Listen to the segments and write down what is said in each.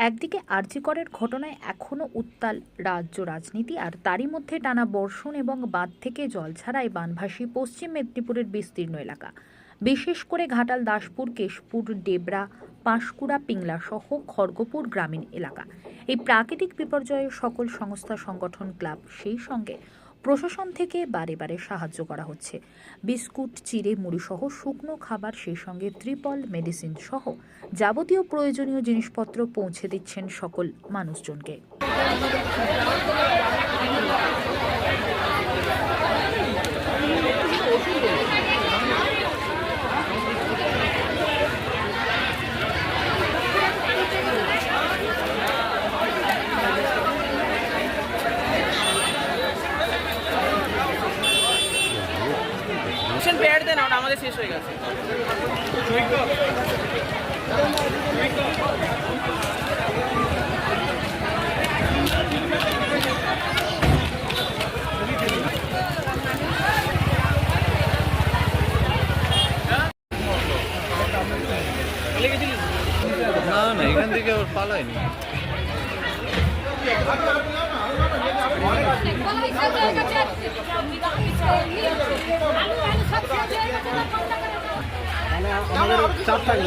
একদিকে আরজি করের ঘটনায় এখনও উত্তাল রাজ্য রাজনীতি, আর তারই মধ্যে টানা বর্ষণ এবং বাঁধ থেকে জল ছাড়াই বানভাসী পশ্চিম মেদিনীপুরের বিস্তীর্ণ এলাকা, বিশেষ করে ঘাটাল, দাসপুর, কেশপুর, ডেবরা, পাঁশকুড়া, পিংলা সহ খড়গপুর গ্রামীণ এলাকা। এই প্রাকৃতিক বিপর্যয়ে সকল সংস্থা, সংগঠন, ক্লাব, সেই সঙ্গে প্রশাসন থেকে বারে বারে সাহায্য করা হচ্ছে। বিস্কুট, চিড়ে, মুড়ি সহ শুকনো খাবার, সেই সঙ্গে ত্রিপল, মেডিসিন সহ যাবতীয় প্রয়োজনীয় জিনিসপত্র পৌঁছে দিচ্ছেন সকল মানুষজনকে। পেয়ার দেন, আমাদের শেষ হয়ে গেছে। না না, এখান থেকে ওর পালায়নি।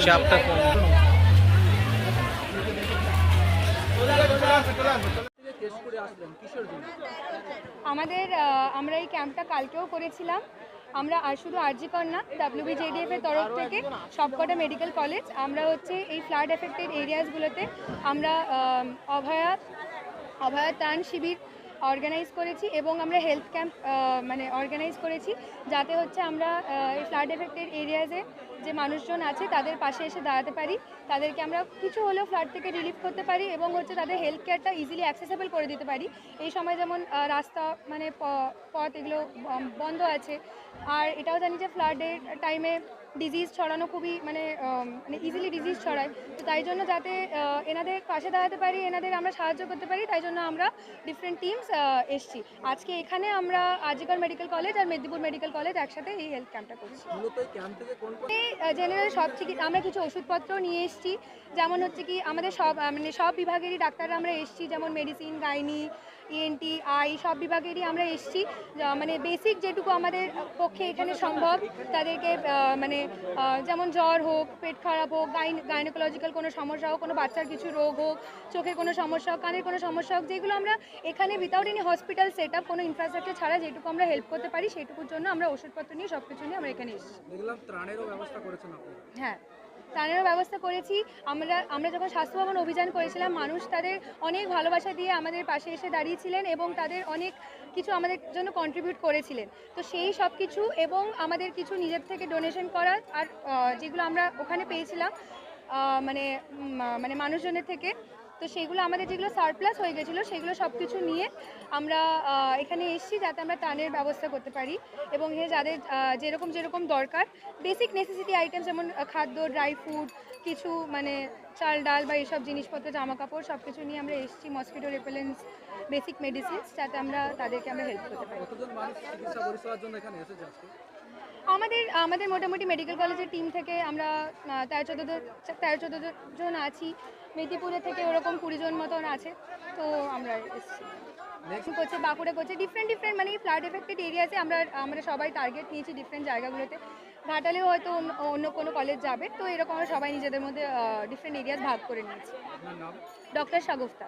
চাপটা কম। আমরা এই ক্যাম্পটা কালকেও করেছিলাম। আমরা আর শুধু আরজি কর না, WBJDF এর তরফ থেকে সবকটা মেডিকেল কলেজ আমরা হচ্ছে এই ফ্লাড এফেক্টেড এরিয়াসগুলোতে আমরা অভয়া ত্রাণ শিবির অর্গানাইজ করেছি এবং আমরা হেলথ ক্যাম্প অর্গানাইজ করেছি, যাতে হচ্ছে আমরা এই ফ্লাড এফেক্টেড এরিয়াসে যে মানুষজন আছে তাদের পাশে এসে দাঁড়াতে পারি, তাদেরকে আমরা কিছু হলেও ফ্লাড থেকে রিলিফ করতে পারি এবং হচ্ছে তাদের হেলথ কেয়ারটা ইজিলি অ্যাক্সেসেবল করে দিতে পারি। এই সময় যেমন রাস্তা পথ এগুলো বন্ধ আছে, আর এটাও জানি যে ফ্লাডের টাইমে ডিজিজ ছড়ানো খুবই ইজিলি ডিজিজ ছড়ায়, তো তাই জন্য যাতে এনাদের পাশে দাঁড়াতে পারি, এনাদের আমরা সাহায্য করতে পারি, তাই জন্য আমরা ডিফারেন্ট টিমস এসছি। আজকে এখানে আমরা আরজি কর মেডিকেল কলেজ আর মেদিনীপুর মেডিকেল কলেজ একসাথে এই হেলথ ক্যাম্পটা করছি। জেনারেল সব চিকিৎসা আমরা কিছু ওষুধপত্র নিয়ে এসেছি, যেমন হচ্ছে কি আমাদের সব বিভাগেরই ডাক্তাররা আমরা এসেছি, যেমন মেডিসিন, গাইনি, ENT, আই সব বিভাগেরই আমরা এসেছি। বেসিক যেটুকু আমাদের পক্ষে এখানে সম্ভব তাদেরকে যেমন জ্বর হোক, পেট খারাপ হোক, গাইনোকোলজিক্যাল কোনো সমস্যা হোক, কোনো বাচ্চার কিছু রোগ হোক, চোখের কোনো সমস্যা হোক, কানের কোনো সমস্যা হোক, যেগুলো আমরা এখানে without any hospital set up, কোনো ইনফ্রাস্ট্রাকচার ছাড়া যেটুকু আমরা হেল্প করতে পারি সেইটুকুর জন্য আমরা ওষুধপত্র নিয়ে সব কিছু নিয়ে আমরা এখানে এসেছি। দেখলাম ত্রাণেরও ব্যবস্থা করেছেন আপনি। হ্যাঁ, ত্রাণেরও ব্যবস্থা করেছি। আমরা যখন স্বাস্থ্য ভবন অভিযান করেছিলাম, মানুষ তাদের অনেক ভালোবাসা দিয়ে আমাদের পাশে এসে দাঁড়িয়েছিলেন এবং তাদের অনেক কিছু আমাদের জন্য কন্ট্রিবিউট করেছিলেন। তো সেই সব কিছু এবং আমাদের কিছু নিজের থেকে ডোনেশন করা, আর যেগুলো আমরা ওখানে পেয়েছিলাম মানুষজনের থেকে, তো সেগুলো আমাদের যেগুলো সারপ্লাস হয়ে গেছিলো সেগুলো সব কিছু নিয়ে আমরা এখানে এসেছি, যাতে আমরা ত্রাণের ব্যবস্থা করতে পারি এবং যাদের যেরকম দরকার বেসিক নেসেসিটি আইটেম, যেমন খাদ্য, ড্রাই ফ্রুট, কিছু চাল ডাল বা এইসব জিনিসপত্র, জামা কাপড় সব কিছু নিয়ে আমরা এসেছি, মসকিটো রিপেলেন্স, বেসিক মেডিসিনস, যাতে তাদেরকে আমরা হেল্প করতে পারি। আমাদের মোটামুটি মেডিকেল কলেজের টিম থেকে আমরা 13-14 জন আছি, মেদিনীপুরে থেকে ওরকম 20 জন মতন আছে, তো আমরা এসেছি। করছে বাঁকুড়া করছে, ডিফারেন্ট ফ্লাড এফেক্টেড এরিয়াতে আমরা সবাই টার্গেট নিয়েছি ডিফারেন্ট জায়গাগুলোতে। ঘাটালেও হয়তো অন্য কোনো কলেজ যাবে, তো এরকম আমরা সবাই নিজেদের মধ্যে ডিফারেন্ট এরিয়াস ভাগ করে নিয়েছি। ডক্টর শাগুফতা।